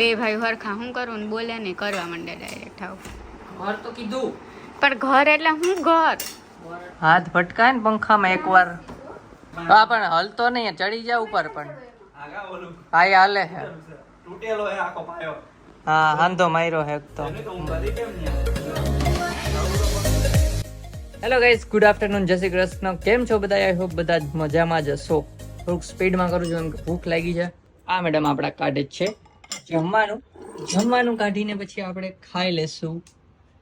બે ભાઈ હરખા હું કરું ને બોલે ને કરવા માંડે ડાયરેક્ટ આવ ઘર તો કીધું પણ ઘર એટલે હું ઘર હાથ ભટકાય ને પંખામાં એકવાર હા પણ હલતો નહીં ચડી જા ઉપર પણ પાય હાલે હે તૂટેલો હે આખો પાયો. હા હાંધો માર્યો હે તો હેલો ગાઈઝ ગુડ આફ્ટરનૂન જય શ્રી કૃષ્ણ કેમ છો બધા આઈ હોપ બધા જ મજામાં જ હશો થોડુંક સ્પીડમાં કરું છું કે ભૂખ લાગી છે આ મેડમ આપણા કાઢે જ છે જમવાનું કાઢીને પછી આપણે ખાઈ લેશું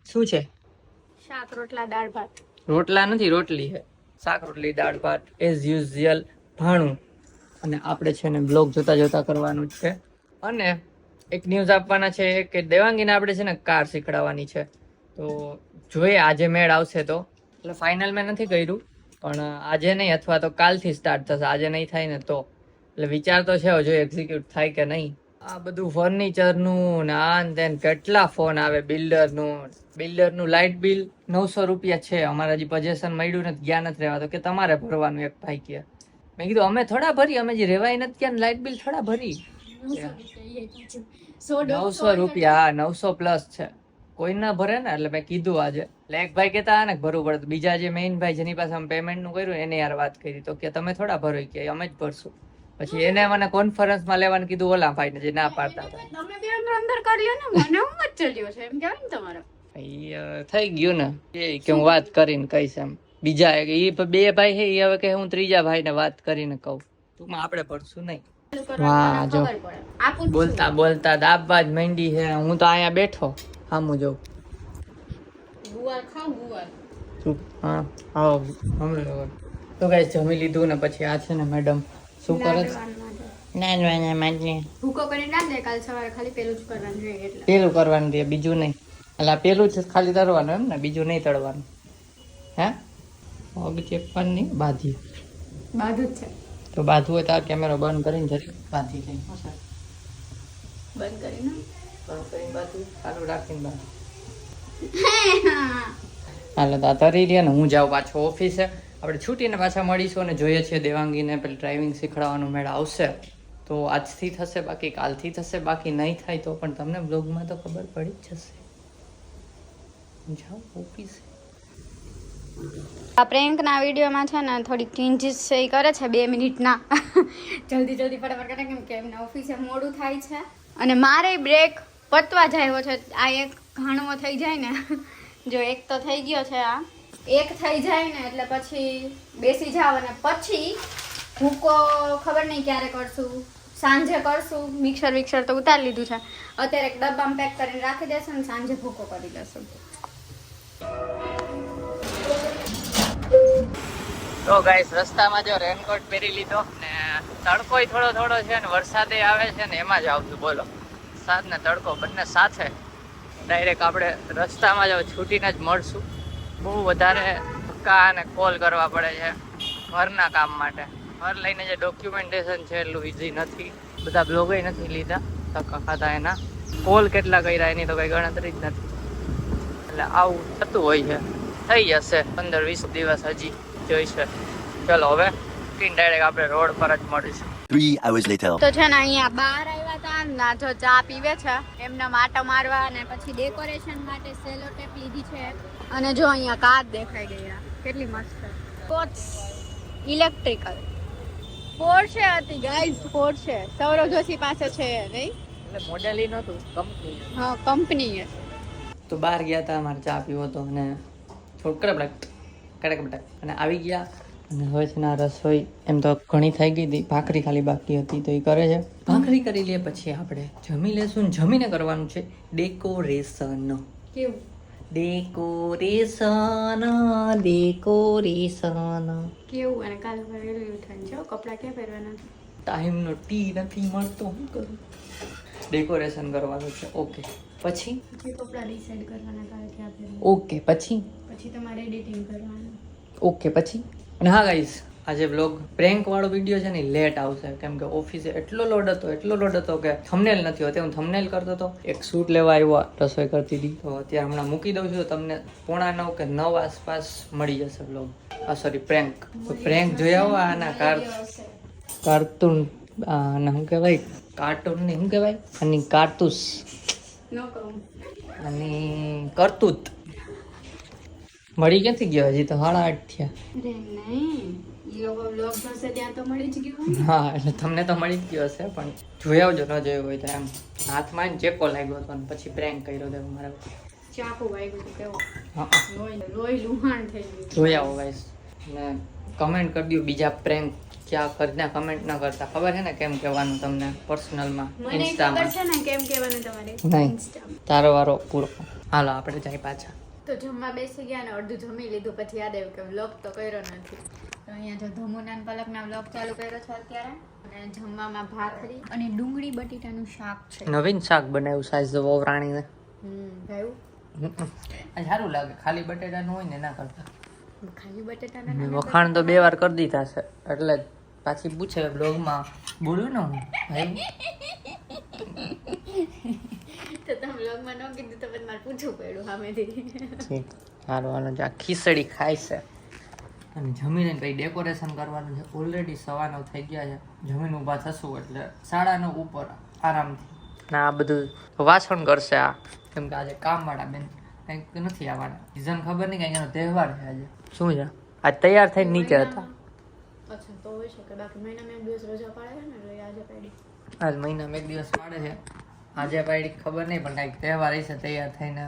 શું છે શાક રોટલા દાળ ભાત રોટલા નથી રોટલી છે શાક રોટલી દાળ ભાત એઝ યુઝ્યુઅલ ભાણું અને આપણે છે ને બ્લોગ જોતા જોતા કરવાનું જ છે અને એક ન્યૂઝ આપવાના છે કે દેવાંગીને આપણે છે ને કાર શીખડાવવાની છે તો જોઈએ આજે મેળ આવશે તો એટલે ફાઇનલ મેં નથી કર્યું પણ આજે નહીં અથવા તો કાલથી સ્ટાર્ટ થશે આજે નહીં થાય ને તો એટલે વિચાર તો છે જો એક્ઝિક્યુટ થાય કે નહીં આ બધું ફર્નિચરનું ને આ ને તેન કેટલા ફોન આવે બિલ્ડરનું લાઇટ બિલ 900 રૂપિયા છે અમારે હજી પજેશન મળ્યું નથી ગયા નથી રહેવા તો કે તમારે ભરવાનું એક ભાઈ કે મેં કીધું અમે થોડા ભરી અમે જે રેવાય નથી ગયા લાઇટ બિલ થોડા ભરી 900 રૂપિયા 900 પ્લસ છે કોઈ ના ભરે ને એટલે મેં કીધું આજે એટલે એક ભાઈ કહેતા ને ભરવું પડે બીજા જે મેઇન ભાઈ જેની પાસે અમે પેમેન્ટનું કર્યું એને યાર વાત કરી તો કે તમે થોડા ભરો કે અમે જ ભરશું પછી એને મને કોન્ફરન્સમાં લેવાનું કીધું ઓલા ભાઈને જે ના પાડતા હતા તમે બે અંદર કરી લ્યો ને મને હું જ ચડ્યો છે એમ કહેવાય ને તમારો થઈ ગયું ને એ કે હું વાત કરીને કહીશ એમ બીજા એ બે ભાઈ છે એ હવે કે હું ત્રીજા ભાઈને વાત કરીને કહું ટૂંકમાં આપણે ભરશું નહીં વાહ જો બોલતા બોલતા દાબવા જ માંડી છે હું તો અહીંયા બેઠો હામું જોઉં ગુવાર ખાવ ગુવાર હા આવો હમણાં તો ગાઈસ જમી લીધું ને પછી આ છે ને મેડમ શું કરે છે ના માજને ભૂકો કરી નાખ દે કાલ સવારે ખાલી પેલું જ કરવાનું જોઈએ એટલે પેલું કરવાનું દે બીજું નહીં એટલે પેલું જ ખાલી તળવાનું એમ ને બીજું નહીં તળવાનું હે પગ ચેપવાનું નહીં બાંધી બાધું જ છે તો બાંધવું હોય તો આ કેમેરો બંધ કરીને જરી બાંધી લઈ બંધ કરીને બાંધવું ચાલુ રાખીને બાંધ હાલો તો આ તરી રહ્યા ને હું જાઉં પાછો ઓફિસે આપણે છૂટીને પાછા મળીશું અને જોઈએ છીએ દેવાંગીને પેલી ડ્રાઇવિંગ શીખડાવવાનો મેળ આવશે તો આજથી થશે બાકી કાલથી થશે બાકી નહીં થાય તો પણ તમને બ્લોગમાં તો ખબર પડી જ જશે જાઓ ઓફિસે આ પ્રેન્કના વિડીયોમાં છે ને થોડી ચેન્જીસ છે એ કરે છે 2 મિનિટના જલ્દી ફટાફટ કરે કેમ કે એમને ઓફિસે મોડું થાય છે અને મારે બ્રેક પતવા જાય છે આ એક ઘાણવો થઈ જાય ને જો એક તો થઈ ગયો છે આ એક થઈ જાય ને એટલે પછી બેસી જાવ અને પછી ભૂકો ખબર નહીં ક્યારે કરશું સાંજે કરશું મિક્સર તો ઉતારી લીધું છે અત્યારે એક ડબ્બામાં પેક કરીને રાખી દેશું ને સાંજે ભૂકો કરી લેશું તો ગાઈસ રસ્તામાં જો રેનકોટ પહેરી લીધો ને તડકોય થોડો છે ને વરસાદે આવે છે ને એમાં જ આવતું બોલો વરસાદ ને તડકો બંને સાથે ડાયરેક્ટ આપણે રસ્તામાં જ છૂટીને જ મળશું બહુ વધારે ધક્કા અને કોલ કરવા પડે છે ઘરના કામ માટે ઘર લઈને જે ડોક્યુમેન્ટેશન છે એટલું ઇઝી નથી બધા બ્લોગય નથી લીધા ધક્કા ખાતા એના કોલ કેટલા કર્યા એની તો કઈ ગણતરી જ નથી એટલે આવું થતું હોય છે થઈ જશે 15-20 દિવસ હજી જોઈશે ચલો હવે ડાયરેક્ટ આપણે રોડ પર જ મળીશું 3 hours later તો છે ને અહીંયા બહાર આવ્યા હતા ના જો ચા પીવે છે એમના માટો મારવા અને પછી ડેકોરેશન માટે સેલો ટેપ લીધી છે અને જો અહીંયા કાર દેખાઈ ગયા કેટલી મસ્ત કોચ ઇલેક્ટ્રિકલ પોર્શે હતી ગાઈઝ પોર્શે સૌરવ જોશી પાસે છે નહીં એટલે મોડેલ ઈ નહોતું કંપની હા કંપની છે તો બહાર ગયા હતા અમારે ચા પીવો હતો અને થોડું કડક અને આવી ગયા અને હવે છે ને આ રસોઈ એમ તો ઘણી થઈ ગઈ હતી ભાખરી ખાલી બાકી હતી તો એ કરે છે ભાખરી કરી લઈએ પછી આપણે જમી લેશું ને જમીને કરવાનું છે ડેકોરેશન કેવું ડેકોરેશન કેવું અને કાલે વહેલું ઉઠાને જો કપડાં ક્યાં પહેરવાના ટાઈમનો ટી નથી મળતો હું કરું ડેકોરેશન કરવાનું છે ઓકે પછી જે કપડાં ડિસાઈડ કરવાના કાલે ક્યાં પહેરવાના ઓકે પછી તમારે એડિટિંગ કરવાનું ઓકે પછી અને હા ગાઈસ આજે વ્લોગ પ્રેન્ક વાળો વિડીયો છે ને લેટ આવશે કેમ કે ઓફિસે એટલો લોડ હતો કે થંબનેલ નથી હોતી હું થંબનેલ કરતો હતો એક શૂટ લેવા આવ્યો રસોઈ કરતી હતી તો અત્યારે હમણાં મૂકી દઉં છું તમને 8:45 કે 9 આસપાસ મળી જશે વ્લોગ સોરી પ્રેન્ક તો પ્રેન્ક જોયા આવો આના કાર્ટૂન શું કહેવાય કાર્ટૂન ને શું કહેવાય આની કારતૂસ નો કહું આની કરતૂત મળી ક્યાંથી ગયો હજી તો 8:30 થયા અરે નહીં ઈ લોકો બ્લોગ જોશે ત્યાં તો મળી જ ગયું હા એટલે તમને તો મળી જ ગયો હશે પણ જોઈ આવજો ન જોયું હોય તો એમ હાથમાં એને ચેકો લાગ્યો હતો અને પછી પ્રેન્ક કર્યો હતો મારા ચાકુ વાગ્યું હતું કેવો હા લોહી લુહાણ થઈ ગયું જોઈ આવો ગાઈસ ને કમેન્ટ કરી દો બીજા પ્રેન્ક ક્યાં કરીને કમેન્ટ ન કરતા ખબર છે ને કેમ કહેવાનું તમને પર્સનલમાં મને ખબર ઇન્સ્ટામાં છે ને કેમ કહેવાનું તમારે નહીં Insta. તારો વારો પૂરો હાલો આપણે જાય પાછા તો જમવા બેસી ગયા ને અડધું જમી લીધું પછી યાદ આવ્યું કે વ્લોગ તો કર્યો નથી તો અહીંયા જો ધમુના ને પલકના વ્લોગ ચાલુ કર્યો છે અત્યારે અને જમવામાં ભાખરી અને ડુંગળી બટેટાનું શાક છે નવીન શાક બનાવ્યું સાઈઝ વહુ રાણીને ભાઈ આ સારું લાગે ખાલી બટેટાનું હોય ને ના કરતા ખાલી બટેટાના વખાણ તો 2 વાર કરી દીધા છે એટલે પાછી પૂછે બ્લોગમાં બોલ્યું ને હું ભાઈ તો તમે વ્લોગમાં ન કીધું તો પછી મારે પૂછવું પડ્યું સામેથી સારું હાલો જા ખીચડી ખાય છે અને જમીને કંઈ ડેકોરેશન કરવાનું છે ઓલરેડી 9:15 થઈ ગયા છે જમીન ઊભા થશું એટલે 9:30 ઉપર આરામથી ના આ બધું વાસણ કરશે આ કેમ કે આજે કામવાળા બેન કંઈક નથી આવવાના રીઝન ખબર નહીં કંઈક એનો તહેવાર છે આજે શું છે આજ તૈયાર થઈને નીચે હતા અચ્છા તો હોય શકે બાકી મહિનામાં એક દિવસ રજા પાડે છે ને એટલે આજે પાડી આજ મહિનામાં 1 દિવસ પાડે છે આજે પાડી ખબર નહીં પણ કંઈક તહેવાર હશે તૈયાર થઈને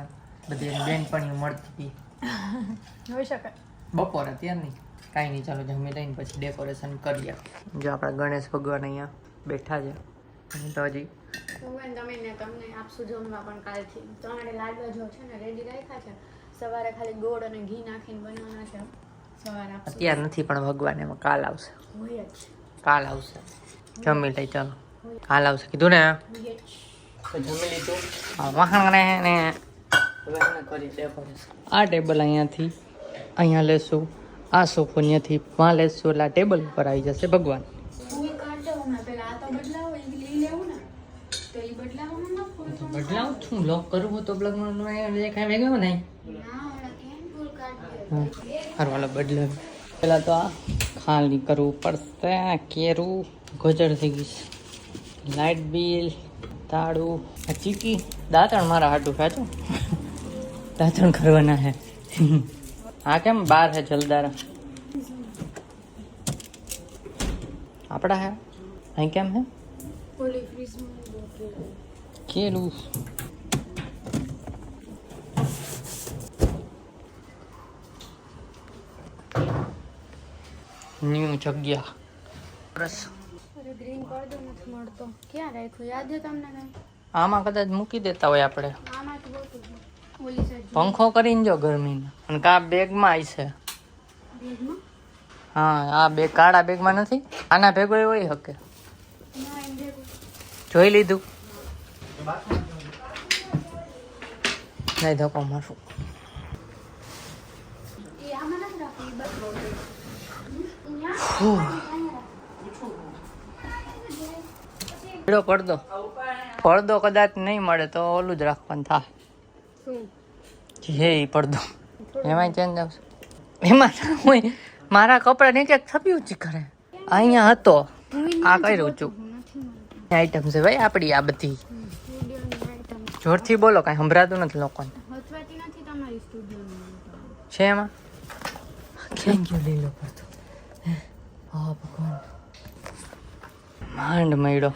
બધી એની બેનપણીઓ મળતી હતી હોઈ શકે બપોર અત્યારની કાંઈ નહીં ચાલો જમી લઈને પછી ડેકોરેશન કરીએ જો આપણા ગણેશ ભગવાન અહીંયા બેઠા છે અને તો હજી તમે ને તમને આપશું જમવા પણ કાલથી તમારે લાડવા જો છે ને રેડી રાખ્યા છે સવારે ખાલી ગોળ અને ઘી નાખીને બનાવવાના છે સવારે આપશું અત્યાર નથી પણ ભગવાન એમાં કાલ આવશે હોય જ કાલ આવશે જમી લઈ ચાલો કાલ આવશે કીધું ને હોય જ તો જમી લીધું વાહણ ને હવે એને કરી ડેકોરેશન આ ટેબલ અહીંયાથી અહીંયા લેશું આ સોફો અહીંયાથી માં લેશું એટલે આ ટેબલ ઉપર આવી જશે ભગવાન ફૂલ કાઢ દઉં હમણાં પેલા આ તો બદલાવો એ લઈ લેવું ને તો એ બદલાવવાનું ના ફૂલ તો બદલાવું છું લોક કરવું તો બ્લોગમાં કાંઈ વેગવું નહીં ના હમણાં કેમ ફૂલ કાઢ હા સારું હાલો બદલાવી પેલા તો આ ખાલી કરવું પડશે કેરું ગોચર થઈ ગઈ છે લાઇટ બિલ તાળું આ ચીકી દાંતણ મારા હાટું ખાચો દાંતણ કરવાના હે હા કેમ બાર હે જલદાર આપણા હે અહીં કેમ હે ઓલી ફ્રીજમાં કેરું ન્યૂ જગ્યા બસ અરે ગ્રીન પડદો નથી મળતો ક્યાં રાખ્યો યાદ છે તમને કઈ આમાં કદાચ મૂકી દેતા હોય આપણે આમાં તો હોતું છે ઓલી સાઈડ પંખો કરીને જો ગરમીનો અને કા બેગમાં આવી છે બેગમાં હા આ બેગ કાળા બેગમાં નથી આના ભેગો એ હોય શકે ના એમ ભેગું જોઈ લીધું નહીં ધક્કો મારું એ આમાં નથી રાખવું એ બસ પડદો પડદો કદાચ નહીં મળે તો ઓલું જ રાખવાનું થાય શું હે ઈ પડદો એમાં ચેન્જ આવશે એમાં ના હોય મારા કપડા નીચે થપ્યું જ કરે અહીંયા હતો આ કર્યું છું આઈટમ છે ભાઈ આપણી આ બધી જોરથી બોલો કાંઈ સંભળાતું નથી લોકોને હચવાતી નથી તમારી સ્ટુડિયોની છે એમાં ક્યાં ગયો લીલો પડતો હા ભગવાન માંડ મળ્યો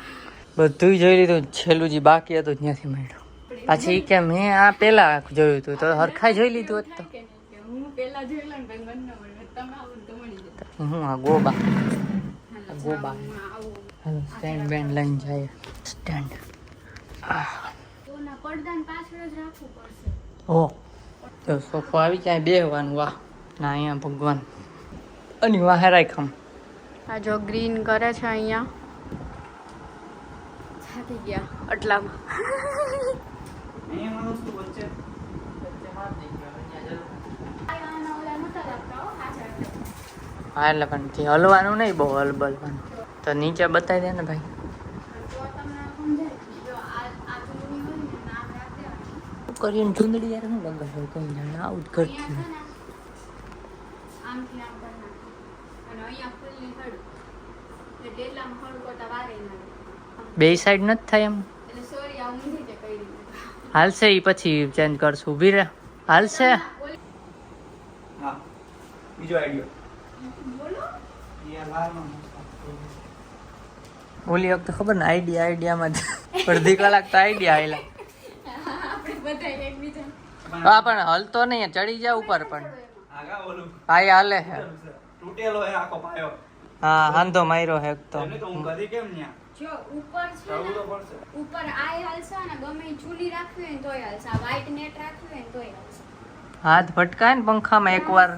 બધું જોઈ લીધું છેલ્લું જે બાકી હતું ત્યાંથી મળ્યો પછી કે મેં આ પેલા જોયું હતું તો હરખાઈ જોઈ લીધું હોત તો હું પેલા જોયેલા ને ભાઈ બંને મળે તમે આવો તો મળી જાય હું આ ગોબા ગોબા આવું હાલો સ્ટેન્ડ બેન્ડ લઈને જાય સ્ટેન્ડ તો ના પડદાને પાછળ જ રાખવું પડશે ઓ તો સોફો આવી જાય બેહવાનું વાહ ના અહીંયા ભગવાન અને વાહ રાખમ આ જો ગ્રીન કરે છે અહીંયા થાકી ગયા આટલામાં હા એટલે પણ તે હલવાનું નહીં બહુ હલબલવાનું તો નીચે બતાવી દે ને ભાઈ કરીને ચૂંદડી યાર શું લગાવ્યું કઈ જાણે આવું જ કરતી આમથી આમ કરી નાખી અને અહીંયા ફૂલની ખડું એટલે ડેલામાં ખડું કરતા વારે ના બે સાઈડ નથી થાય એમ એટલે સોરી આ ઊંધી તે કરી દીધું. હાલશે ઈ પછી ચેન્જ કરશું ઊભી રે હાલશે હા બીજો આઈડિયો બોલો. ઓલી વખતે ખબર ને આઈડિયામાં અડધી કલાક તો આઈડિયા આવેલા આપણે બધા એકબીજા હા પણ હલતો નહીં ચડી જા ઉપર પણ આગા ઓલું પાય હાલે હે તૂટેલો હે આખો પાયો હા હાંધો માર્યો હે તો એને તો હું કરી કેમ ન્યા જો ઉપર છે જવું તો ને, પડશે ઉપર આય હાલશે ને ગમે ઈ ચૂલી રાખવી હોય ને તોય હાલશે આ વ્હાઈટ નેટ રાખવી હોય ને તોય હાલશે હાથ ભટકાય ને પંખામાં એકવાર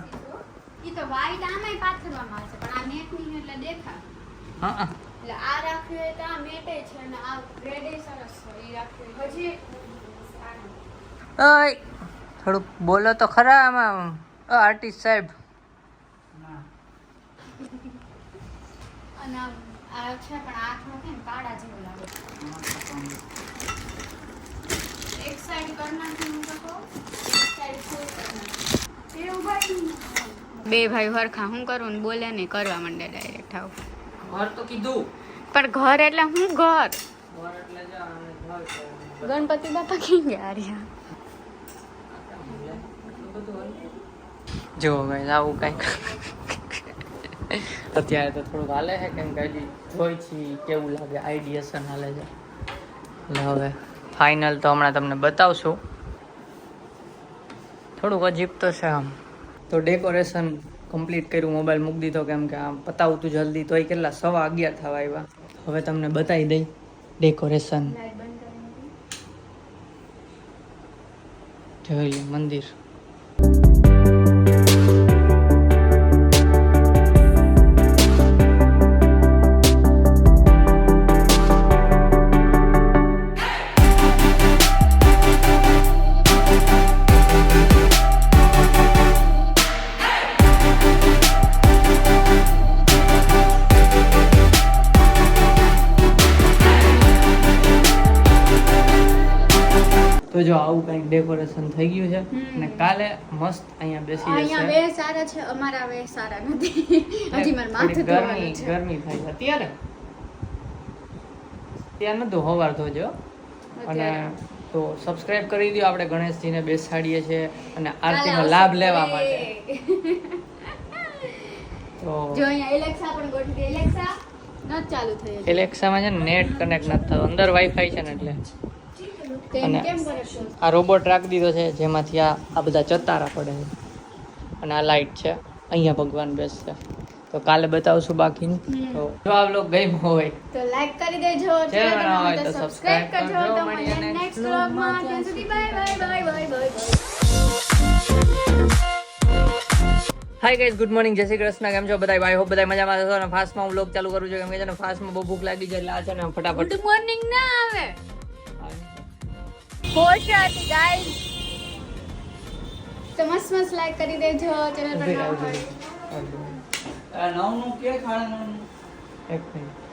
ઈ તો વ્હાઈટ આમાંય પાથરવામાં આવશે પણ આ નેટ ની એટલે દેખા હા એટલે આ રાખવી હોય તો આ મેટે છે અને આ ગ્રેડે સરસ છે ઈ રાખવી હોય હજી ઓય થોડુંક બોલો તો ખરા આમાં આર્ટિસ્ટ સાહેબ ના અને આ છે પણ આંખમાં છે ને કાળા જેવું લાગે એક સાઈડ કરી નાખી હું તો કહું એક સાઈડ ફૂલ કરી નાખી એ ઉભાઈ બે ભાઈ હરખા હું કરું ને બોલે નહીં કરવા માંડે ડાયરેક્ટ આવું ઘર તો કીધું પણ ઘર એટલે હું ઘર ઘર એટલે જા અને ઘર ગણપતિ બાપા ક્યાં ગયા રહ્યા જો ગાઈસ આવું કંઈક અત્યારે તો થોડુંક હાલે છે કેમ કે હજી જોઈ છી કેવું લાગે આઈડિયેશન હાલે છે એટલે હવે ફાઇનલ તો હમણાં તમને બતાવશું થોડુંક અજીબ તો છે આમ તો ડેકોરેશન કમ્પ્લીટ કર્યું મોબાઈલ મૂકી દીધો કેમ કે આમ પતાવું તું જલ્દી તોય કેટલા 11:15 થવા આવ્યા હવે તમને બતાવી દઈ ડેકોરેશન જોઈ લો મંદિર તો જો આવું કંઈક ડેકોરેશન થઈ ગયું છે અને કાલે મસ્ત અહીંયા બેસી અહીંયા જશે બે સારા છે અમારા બે સારા નથી હજી મારું માથું થોડી ધોવાનું છે ગરમી થાય છે અત્યારે ત્યાં નતું હવાર ધોજો અને તો સબસ્ક્રાઇબ કરી દો આપણે ગણેશજીને બેસાડીએ છીએ અને આરતીનો લાભ લેવા માટે તો જો અહીંયા એલેક્સા પણ ગોઠવી એલેક્સા ન ચાલુ થઈ હજી. એલેક્સામાં છે ને નેટ કનેક્ટ નથી થતું અંદર વાઈફાઈ છે ને એટલે તેમ અને કેમ કરે છે આ રોબોટ રાખી દીધો છે જેમાંથી આ બધા ચતારા પડે છે અને આ લાઈટ છે અહીંયા ભગવાન બેસશે તો કાલે બતાવશું બાકીનું તો જો આ વ્લોગ ગમ્યો હોય તો લાઈક કરી દેજો ચેનલ ચેનલ બનાવો હોય બનાવો તો તો સબસ્ક્રાઇબ subscribe કરજો કરજો. તો મળીએ મળીએ next નેક્સ્ટ vlog વ્લોગમાં માં. ત્યાં સુધી bye bye bye bye bye hi guys good morning જય શ્રી કૃષ્ણ કેમ છો બધા આઈ હોપ બધા મજામાં હશો અને ફાસ્ટમાં હું વ્લોગ ચાલુ કરું છું કેમ કે છે ને ફાસ્ટમાં બહુ ભૂખ લાગી જાય એટલે આ છે ને ફટાફટ ગુડ મોર્નિંગ ના આવે પોસ્ટ હતી ગાઈસ તો મસ્ત મસ્ત લાઈક કરી દેજો ચેનલ પર નવા હોય નવનું કે ખાડા નવનું એક મિનિટ